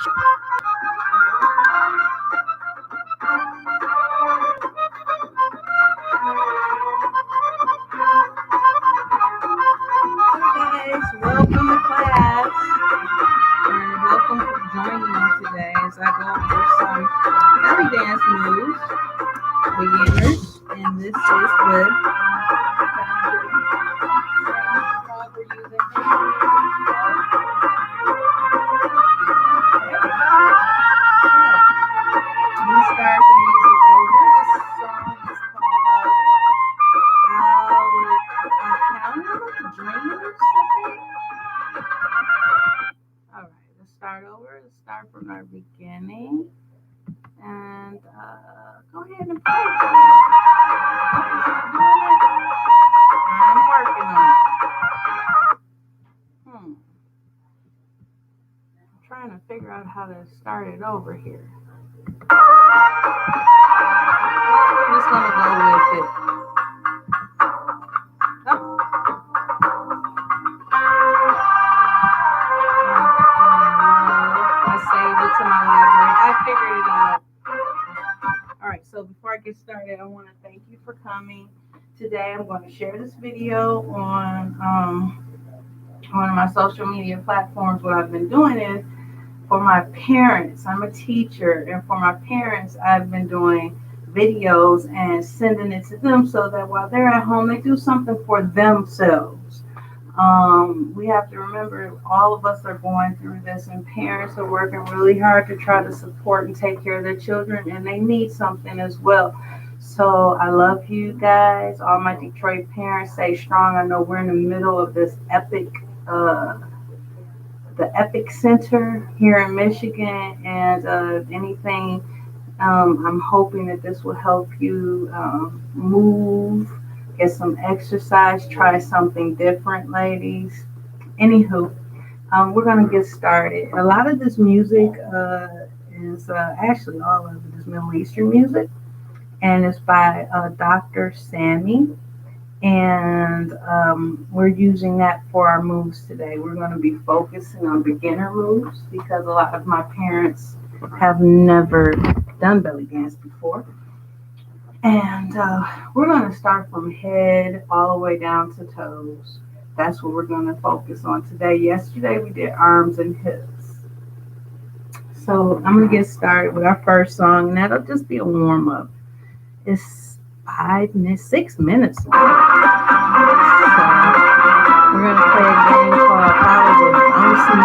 Guys, welcome to class, and welcome for joining me today as I go over some belly dance moves, beginners, and this is with we start the music over. This song is called Dreams, I think. All right, let's start over. Let's start from our beginning. And go ahead and play. I'm working on it. I'm trying to figure out how to start it over here. We're just going to go with it. Oh. I saved it to my library. I figured it out. All right, so before I get started, I want to thank you for coming. Today, I'm going to share this video on one of my social media platforms. What I've been doing is for my parents. I'm a teacher, and for my parents, I've been doing videos and sending it to them so that while they're at home, they do something for themselves. We have to remember all of us are going through this, and parents are working really hard to try to support and take care of their children, and they need something as well. So I love you guys. All my Detroit parents, stay strong. I know we're in the middle of this epic, the Epic Center here in Michigan, and anything, I'm hoping that this will help you move, get some exercise, try something different, ladies. Anywho, we're going to get started. A lot of this music is actually all of it is Middle Eastern music, and it's by Dr. Samy. And we're using that for our moves today. We're going to be focusing on beginner moves because a lot of my parents have never done belly dance before. And we're going to start from head all the way down to toes. That's what we're going to focus on today. Yesterday we did arms and hips. So I'm going to get started with our first song, and that'll just be a warm-up. It's 6 minutes long. So we're going to play a game called Follow the Bouncing.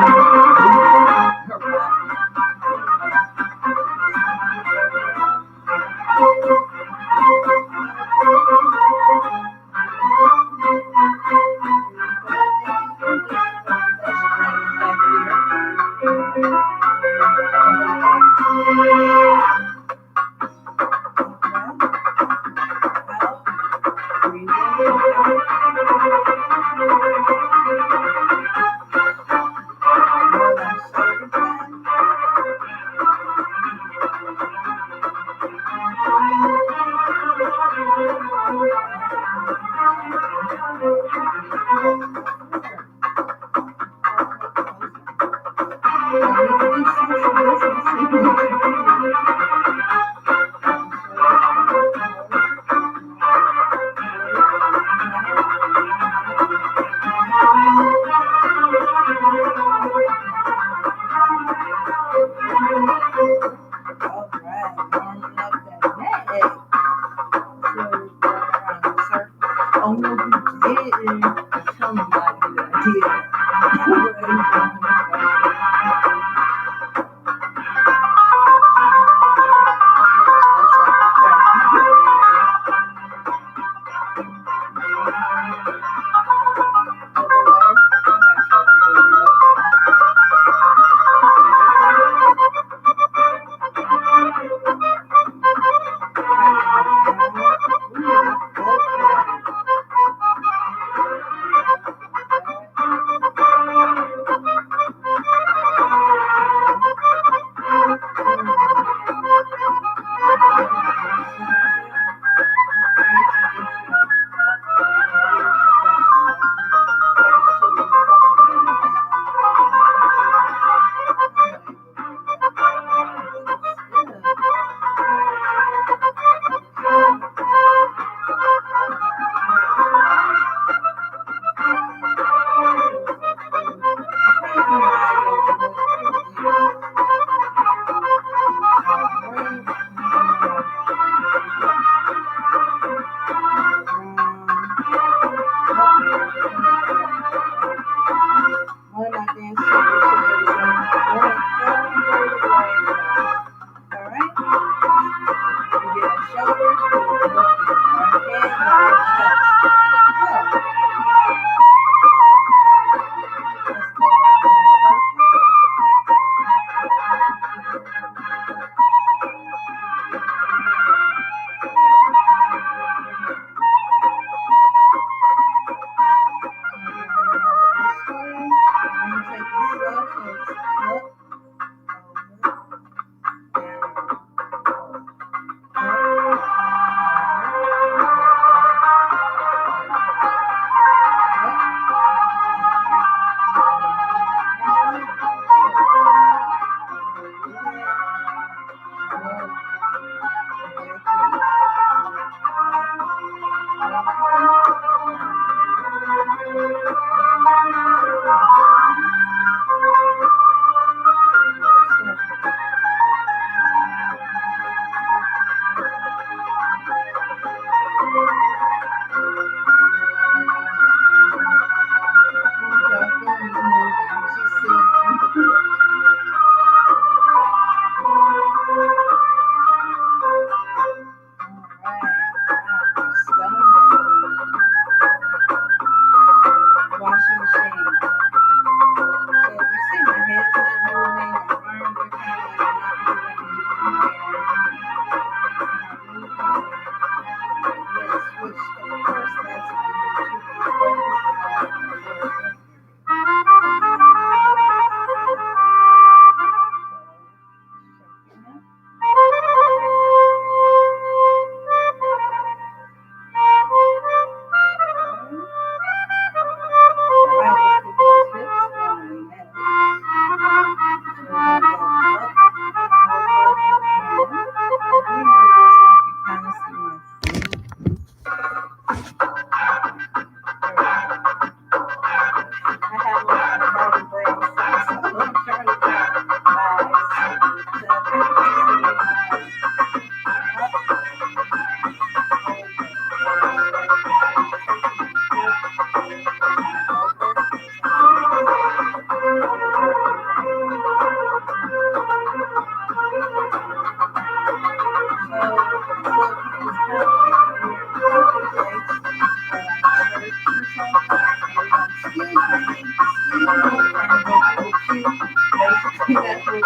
See, that's what we're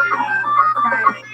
trying to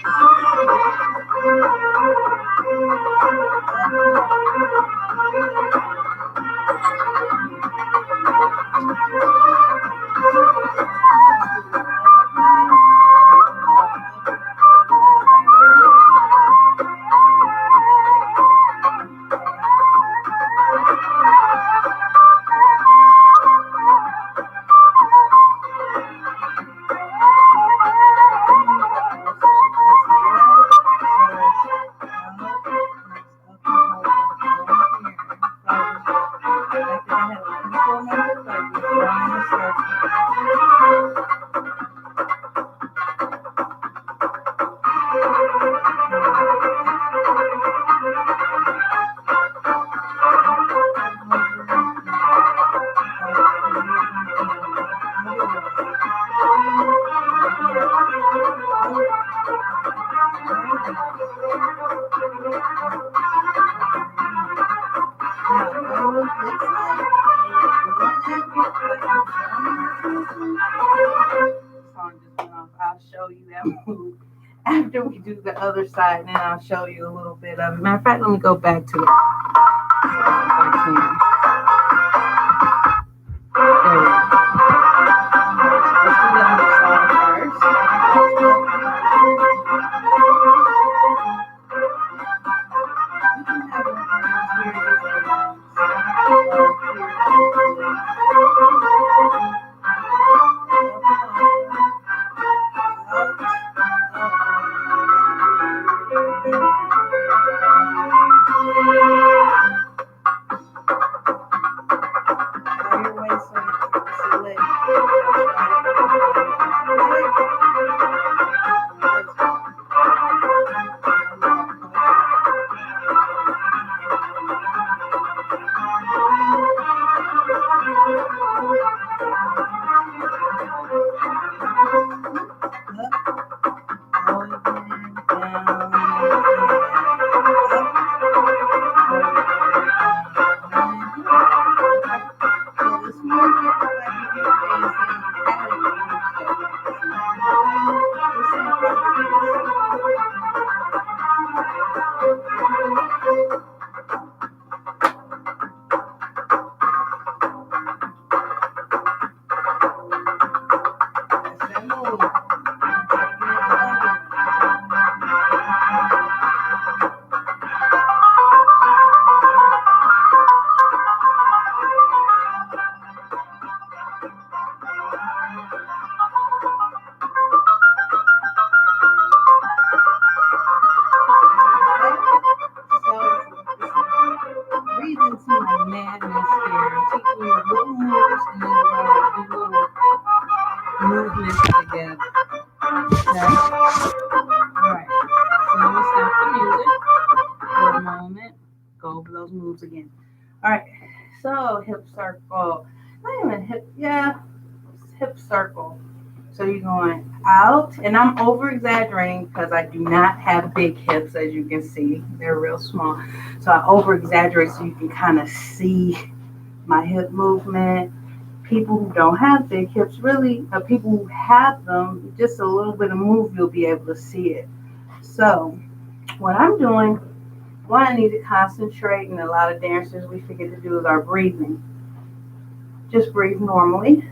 I'll show you that move after we do the other side, and then I'll show you a little bit of it. Matter of fact, let me go back to it. There we go. Let's do the other side first. Again. All right, so hip circle. Not even hip, yeah, hip circle. So you're going out, and I'm over exaggerating because I do not have big hips, as you can see. They're real small. So I over exaggerate so you can kind of see my hip movement. People who don't have big hips, really, people who have them, just a little bit of move, you'll be able to see it. So what I'm doing, one, I need to concentrate, and a lot of dancers we forget to do is our breathing. Just breathe normally.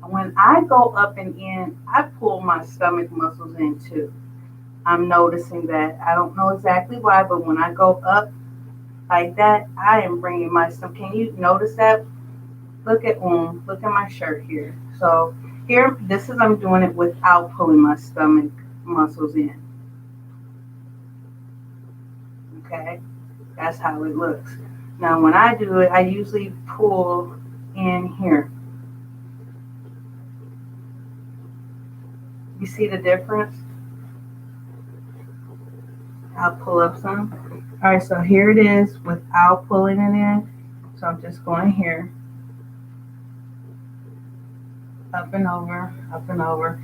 And when I go up and in, I pull my stomach muscles in too. I'm noticing that. I don't know exactly why, but when I go up like that, I am bringing my stomach. Can you notice that? Look at my shirt here. So here, I'm doing it without pulling my stomach muscles in. Okay, that's how it looks. Now when I do it, I usually pull in here. You see the difference? I'll pull up some. All right, so here it is without pulling it in. So I'm just going here. Up and over, up and over.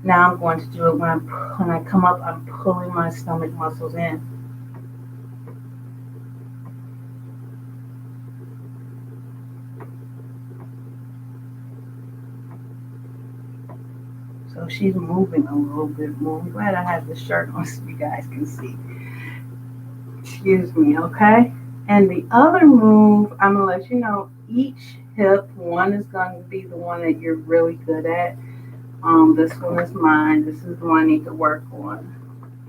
Now I'm going to do it when I come up, I'm pulling my stomach muscles in. So she's moving a little bit more. I'm glad I have the shirt on so you guys can see. Excuse me, okay? And the other move, I'm gonna let you know each hip, one is gonna be the one that you're really good at. This one is mine. This is the one I need to work on.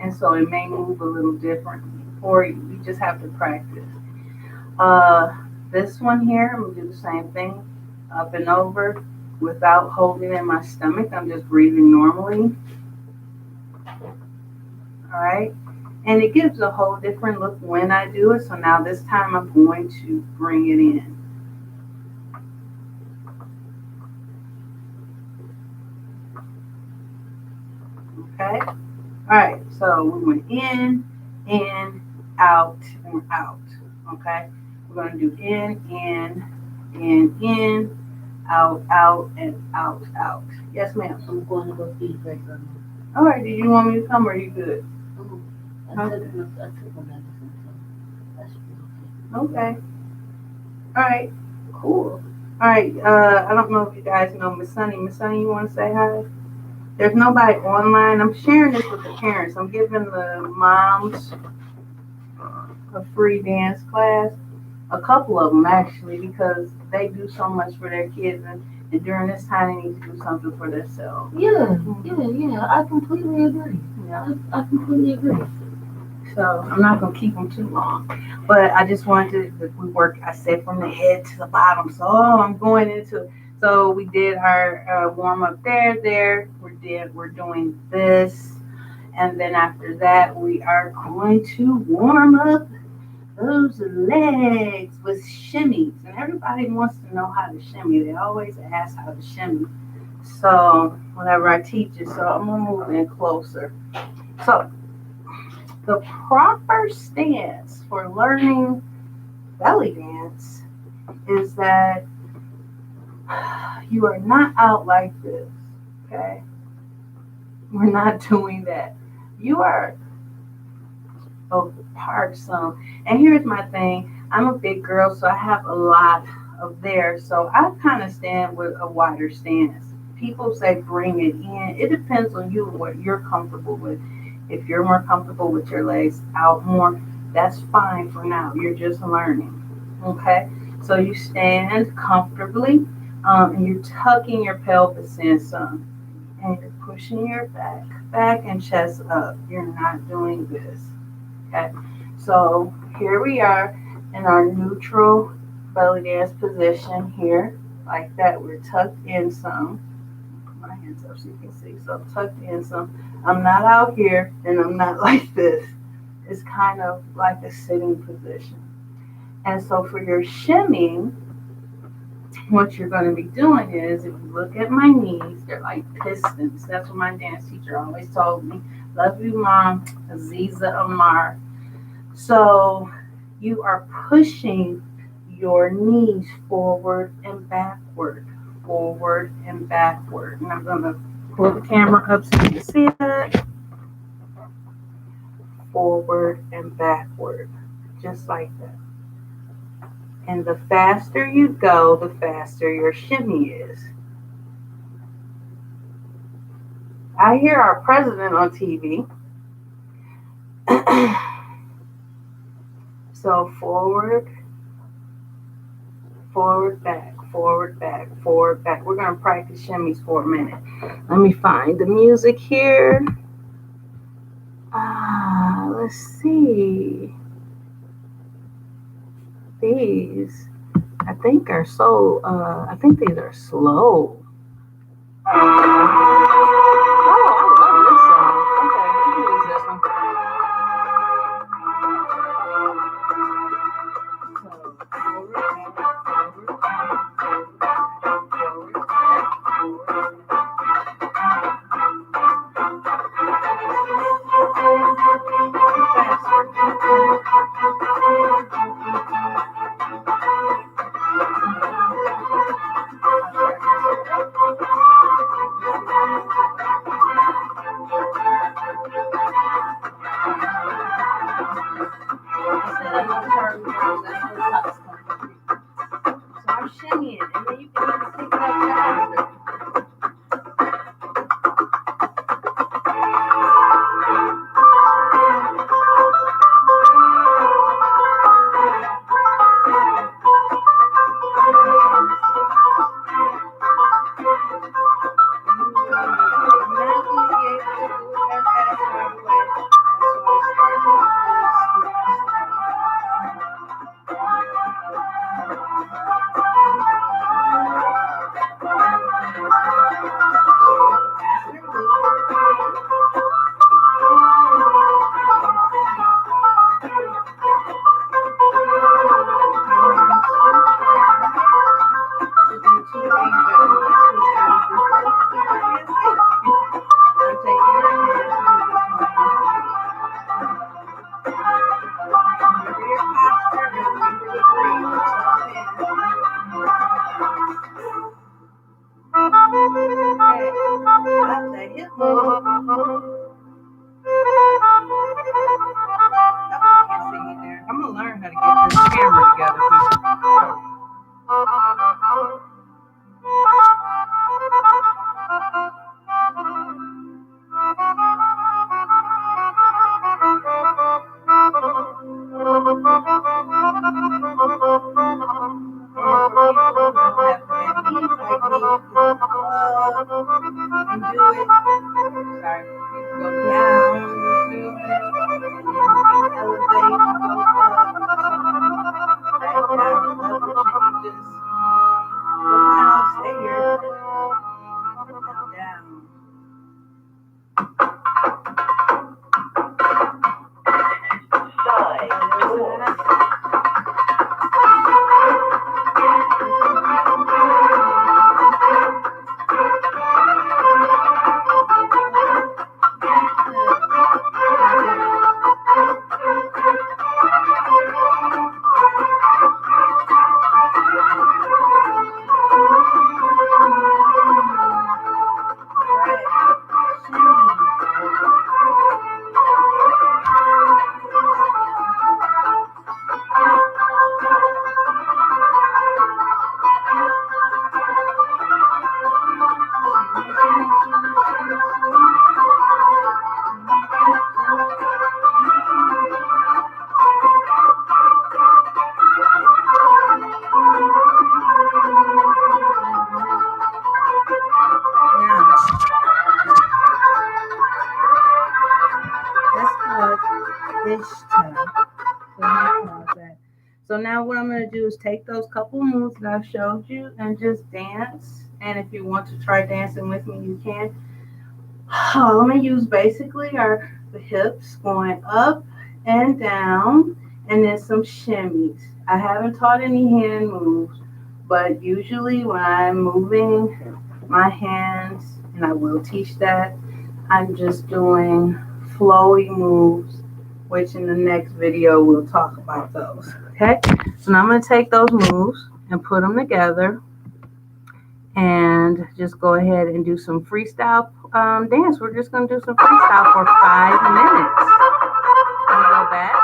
And so it may move a little different, or you just have to practice. Uh, this one here, I'm gonna do the same thing, up and over, without holding in my stomach. I'm just breathing normally. All right. And it gives a whole different look when I do it. So now this time I'm going to bring it in. Okay. All right. So we went in, out, and out. Okay. We're going to do in, out, and out. Yes, ma'am. I'm going to go feed right now. All right. Did you want me to come or are you good? I took my medicine, so that should be okay. Okay. All right. Cool. All right. I don't know if you guys know Miss Sunny. Miss Sunny, you want to say hi? There's nobody online. I'm sharing this with the parents. I'm giving the moms a free dance class. A couple of them actually, because they do so much for their kids, and during this time they need to do something for themselves. Yeah. I completely agree. Yeah. I completely agree. So I'm not gonna keep them too long, but I just wanted to. We work. I said from the head to the bottom. So I'm going into. So we did our warm up there. We're doing this, and then after that we are going to warm up those legs with shimmies. And everybody wants to know how to shimmy. They always ask how to shimmy. So whenever I teach it, so I'm gonna move in closer. So the proper stance for learning belly dance is that you are not out like this, okay? We're not doing that. You are apart some. And here's my thing. I'm a big girl, so I have a lot of there. So I kind of stand with a wider stance. People say bring it in. It depends on you and what you're comfortable with. If you're more comfortable with your legs out more, that's fine for now. You're just learning. Okay? So you stand comfortably and you're tucking your pelvis in some. And you're pushing your back and chest up. You're not doing this. Okay? So here we are in our neutral belly dance position here. Like that. We're tucked in some. My hands up so you can see. So I'm tucked in some. I'm not out here and I'm not like this. It's kind of like a sitting position. And so for your shimmy, what you're going to be doing is, if you look at my knees, they're like pistons. That's what my dance teacher always told me. Love you, Mom. Aziza Amar. So you are pushing your knees forward and backward, forward and backward. And I'm going to pull the camera up so you can see that. Forward and backward, just like that. And the faster you go, the faster your shimmy is. I hear our president on TV. So forward, back, forward, back, forward, back. We're going to practice shimmies for a minute. Let me find the music here. Let's see. These, I think, are so, I think these are slow. Oh, I love this song. Okay, we can use this one. Shimmy it, and then you can even pick it up faster. I'm gonna learn how to get this camera together, people. So now what I'm going to do is take those couple moves that I've showed you and just dance. And if you want to try dancing with me, you can. All I'm going to use basically are the hips going up and down and then some shimmies. I haven't taught any hand moves, but usually when I'm moving my hands, and I will teach that, I'm just doing flowy moves, which in the next video we'll talk about those. Okay, so now I'm going to take those moves and put them together and just go ahead and do some freestyle dance. We're just going to do some freestyle for 5 minutes. I'm going to go back.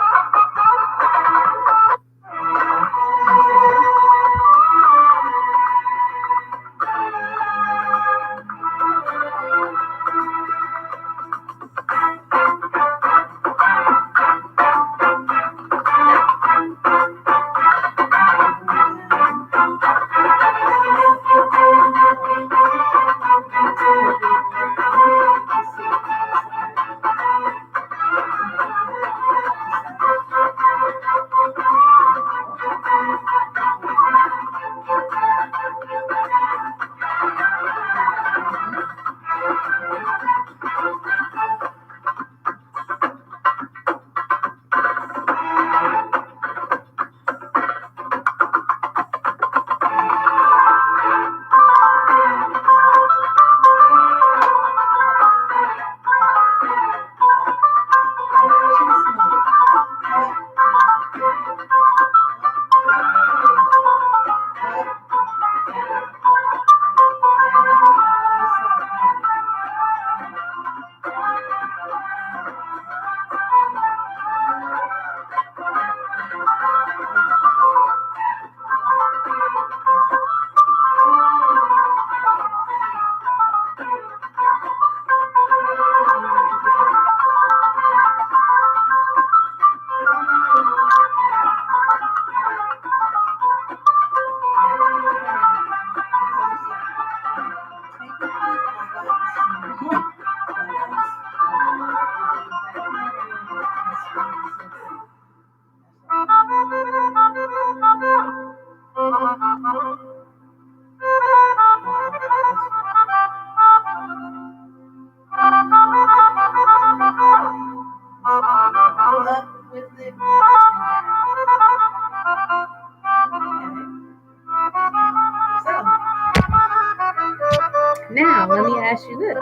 Now, let me ask you this.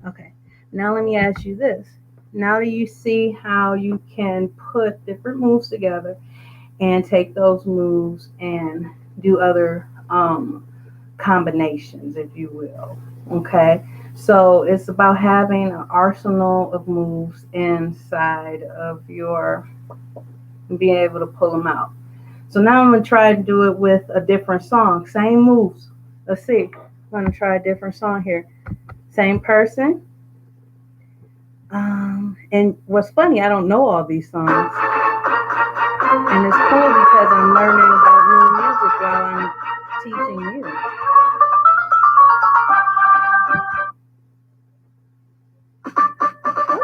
Okay, now let me ask you this. Now that you see how you can put different moves together and take those moves and do other combinations, if you will. Okay, so it's about having an arsenal of moves inside of your being able to pull them out. So now I'm gonna try to do it with a different song. Same moves. Let's see. I'm gonna try a different song here. Same person. And what's funny, I don't know all these songs, and it's cool because I'm learning about new music while I'm teaching you.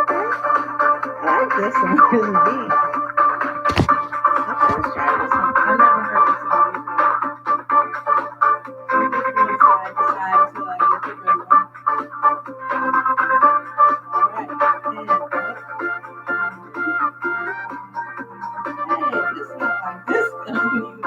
Okay, I like this one. This beat. Okay, let's try this one. I never heard this song before. I'm just going side to side until I get the rhythm. All right, and hey, this is not like this music.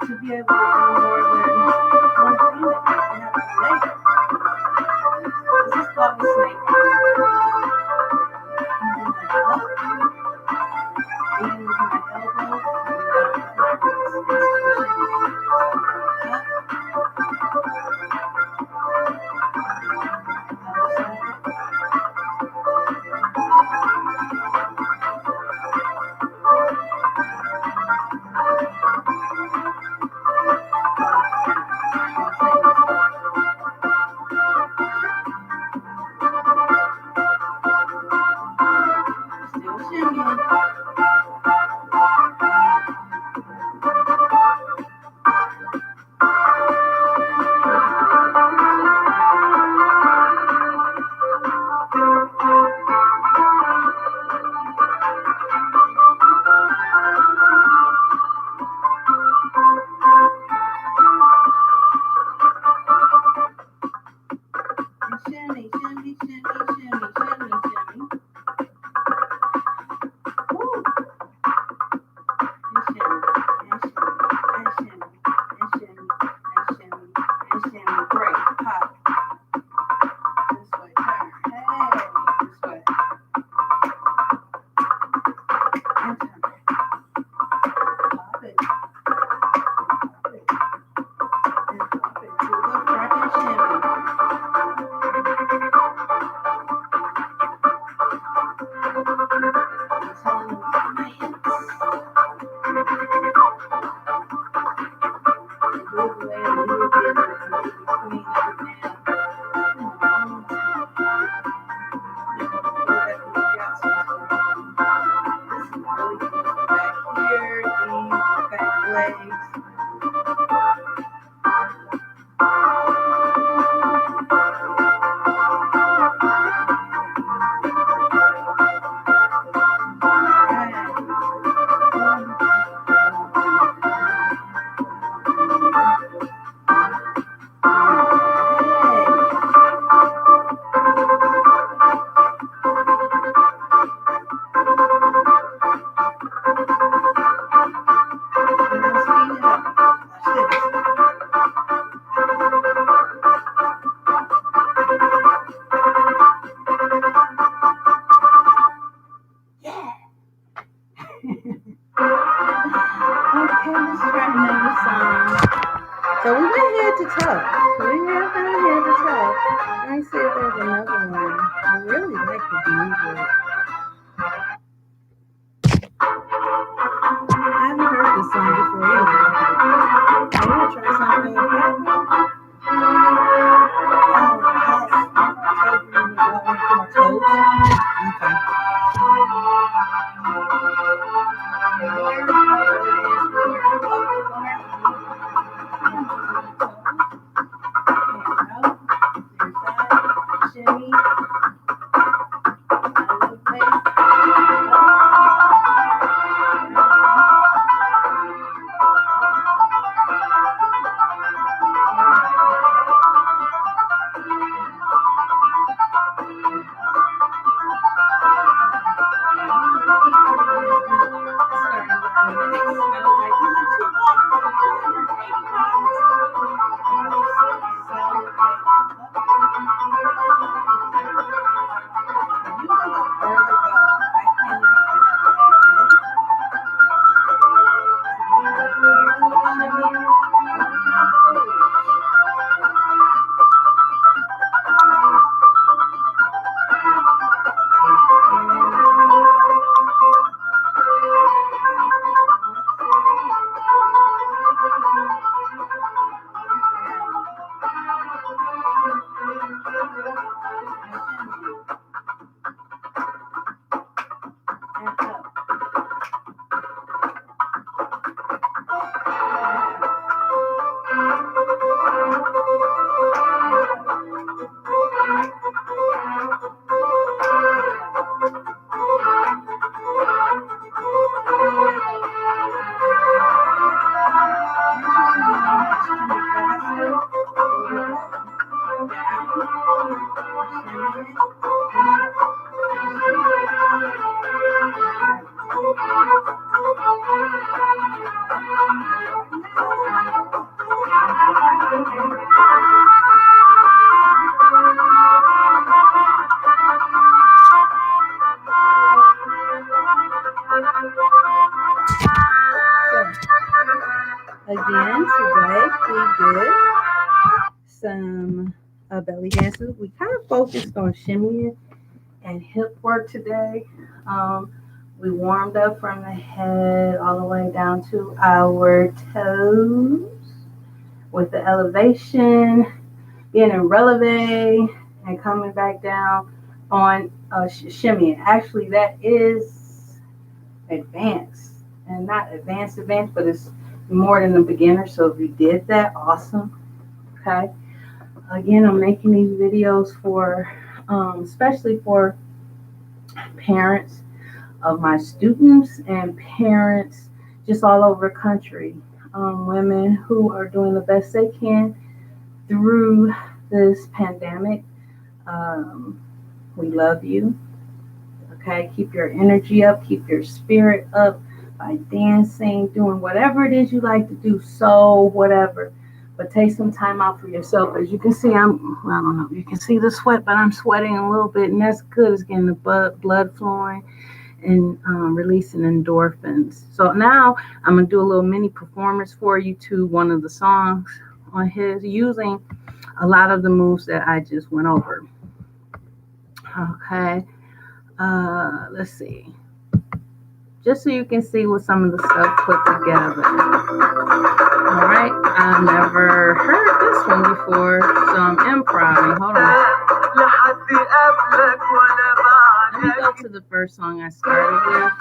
To be able to do more than one thing that you have to later. This is called the snake. And then the up, leading with my elbow, and down with my wrist. And still shimmy. So up, other side. Still shimmy. And shimmy, shimmy, shimmy, shimmy, shimmy, shimmy. Woo! And shimmy, and shimmy, and shimmy, and shimmy, and shimmy, and shimmy. Break, pop. This way, turn. Hey, this way. And turn. Pop it. Pop it. And pop it to the front and shimmy. It's home dance. And move away a little bit and maybe clean up now. It's been a long time. You're gonna feel that when you got some. This is really good for back here, knees, back legs. Now speed it up. So we went head to toe. We have gone head to toe. Let me see if there's another one. I really like the music. I haven't heard this song before either. I'm gonna try something. Shimmy. Again, today we did some belly dances. We kind of focused on shimmy and hip work today. We warmed up from the head all the way down to our toes with the elevation, being in releve and coming back down on shimmy. Actually, that is advanced and not advanced, but it's more than a beginner. So if you did that, awesome. Okay. Again, I'm making these videos for, especially for parents of my students and parents just all over the country. Women who are doing the best they can through this pandemic. We love you. Okay, keep your energy up, keep your spirit up by dancing, doing whatever it is you like to do, whatever. But take some time out for yourself. As you can see, I don't know if you can see the sweat, but I'm sweating a little bit, and that's good. It's getting the blood flowing and releasing endorphins. So now I'm going to do a little mini performance for you to one of the songs on his, using a lot of the moves that I just went over. Okay. Let's see. Just so you can see what some of the stuff put together. All right. I've never heard this one before, so I'm improvising. Hold on. Let me go to the first song I started with.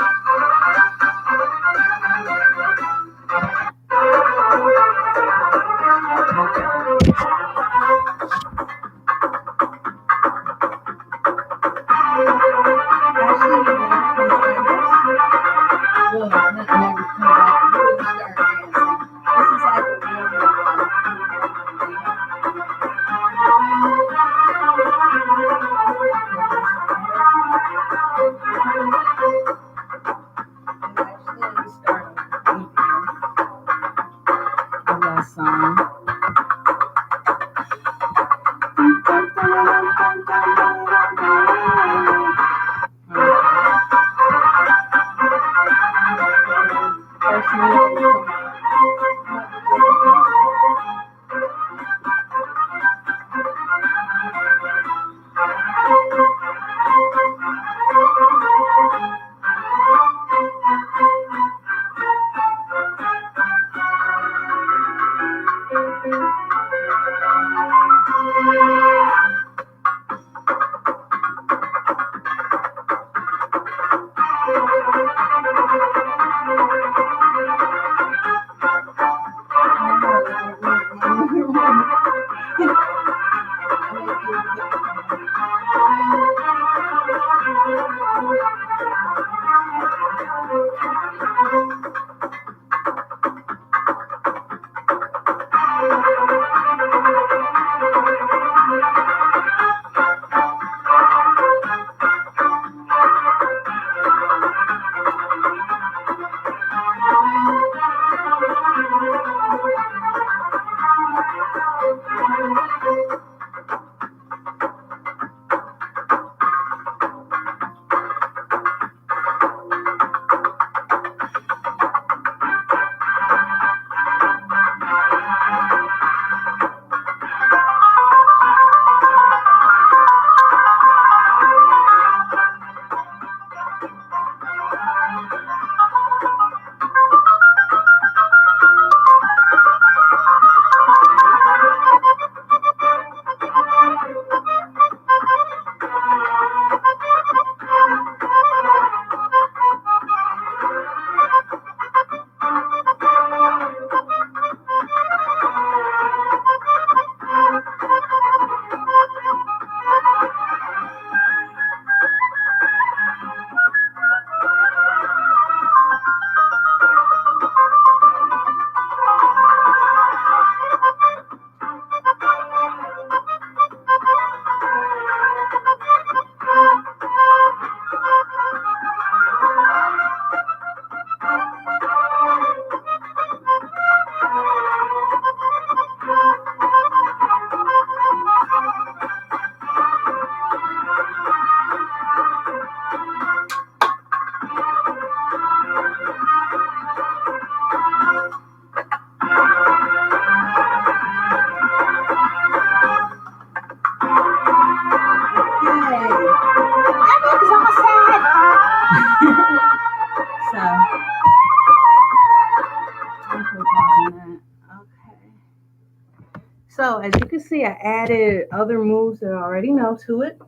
So as you can see, I added other moves that I already know to it.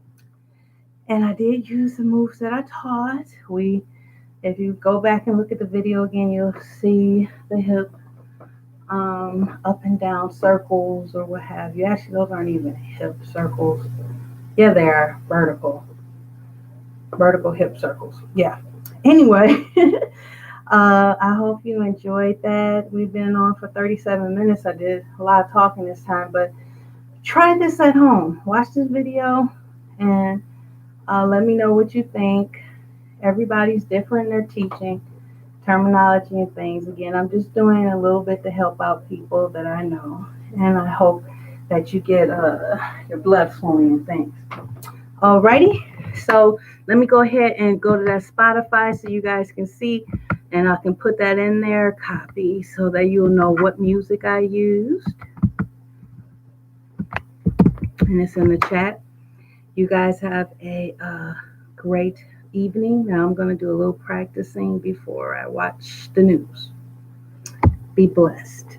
And I did use the moves that I taught. If you go back and look at the video again, you'll see the hip up and down circles or what have you. Actually, those aren't even hip circles. Yeah, they are vertical hip circles. Yeah. Anyway, I hope you enjoyed that. We've been on for 37 minutes. I did a lot of talking this time, but try this at home. Watch this video and let me know what you think. Everybody's different in their teaching, terminology, and things. Again, I'm just doing a little bit to help out people that I know, and I hope that you get your blood flowing and things. Alrighty, so let me go ahead and go to that Spotify so you guys can see, and I can put that in there, copy, so that you'll know what music I used, and it's in the chat. You guys have a great evening. Now I'm going to do a little practicing before I watch the news. Be blessed.